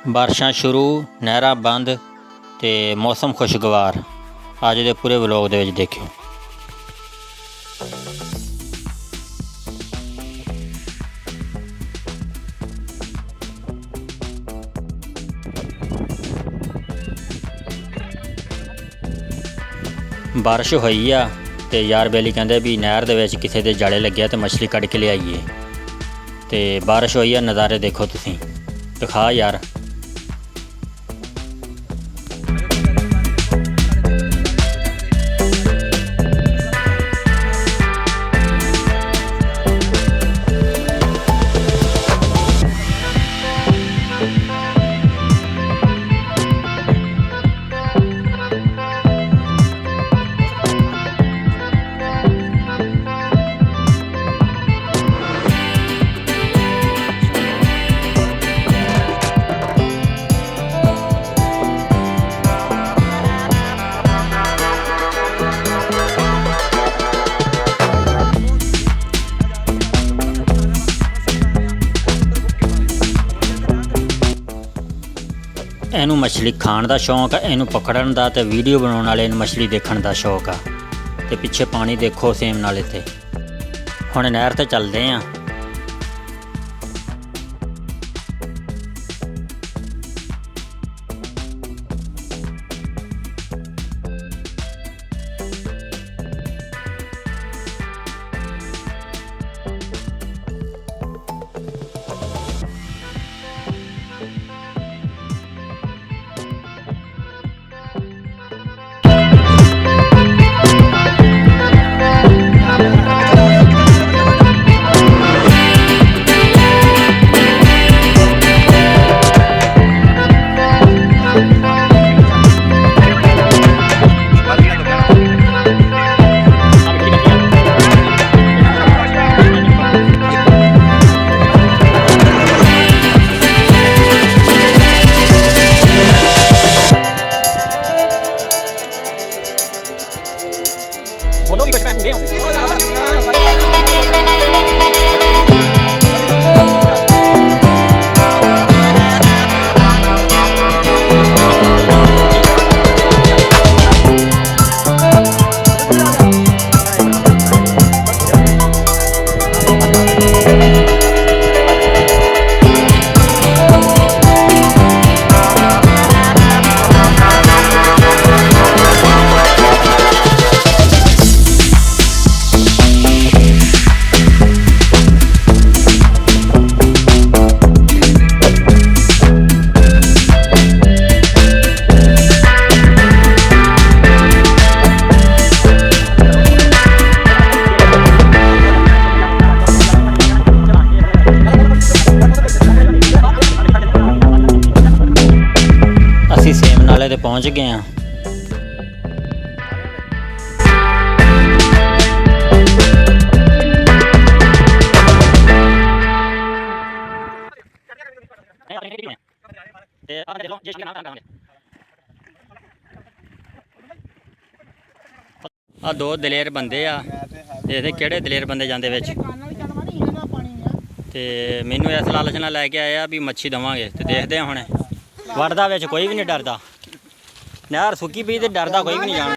ਬਾਰਿਸ਼ਾਂ ਸ਼ੁਰੂ, ਨਹਿਰਾਂ ਬੰਦ ਤੇ ਮੌਸਮ ਖੁਸ਼ਗਵਾਰ। ਅੱਜ ਦੇ ਪੂਰੇ ਵਲੋਗ ਦੇ ਵਿੱਚ ਦੇਖਿਓ। ਬਾਰਿਸ਼ ਹੋਈ ਆ ਤੇ ਯਾਰ ਬੇਲੀ ਕਹਿੰਦੇ ਵੀ ਨਹਿਰ ਦੇ ਵਿੱਚ ਕਿਸੇ ਦੇ ਜਾਲੇ ਲੱਗਿਆ ਤੇ ਮੱਛਲੀ ਕੱਢ ਕੇ ਲਿਆਈਏ। ਤੇ ਬਾਰਿਸ਼ ਹੋਈ ਆ, ਨਜ਼ਾਰੇ ਦੇਖੋ ਤੁਸੀਂ। ਦਿਖਾ ਯਾਰ। ਇਹਨੂੰ ਮੱਛਲੀ ਖਾਣ ਦਾ ਸ਼ੌਂਕ ਆ, ਇਹਨੂੰ ਪਕੜਨ ਦਾ ਤੇ ਵੀਡੀਓ ਬਣਾਉਣ ਵਾਲੇ ਨੂੰ ਮੱਛਲੀ ਦੇਖਣ ਦਾ ਸ਼ੌਂਕ ਆ। ਤੇ ਪਿੱਛੇ ਪਾਣੀ ਦੇਖੋ ਸੇਮ ਨਾਲੇ ਤੇ। ਹੁਣ ਨਹਿਰ ਤੇ ਚੱਲਦੇ ਆਂ। बोलो भी कुछ मैं ਅਸੀਂ ਸੇਮ ਨਾਲੇ ਤੇ ਪਹੁੰਚ ਗਏ ਆਂ। ਆ ਦੋ ਦਲੇਰ ਬੰਦੇ ਆ, ਦੇਖਦੇ ਕਿਹੜੇ ਦਲੇਰ ਬੰਦੇ ਜਾਂਦੇ ਵਿੱਚ। ਤੇ ਮੈਨੂੰ ਇਸ ਲਾਲਚ ਨਾਲ ਲੈ ਕੇ ਆਏ ਆ ਵੀ ਮੱਛੀ ਦੇਵਾਂਗੇ ਤੇ ਦੇਖਦੇ ਆ ਹੁਣ। ਵੜਦਾ ਵਿੱਚ ਕੋਈ ਵੀ ਨਹੀਂ ਡਰਦਾ। ਨਹਿਰ ਸੁੱਕੀ ਪਈ ਤੇ ਡਰਦਾ ਕੋਈ ਵੀ ਨਹੀਂ ਜਾਣ।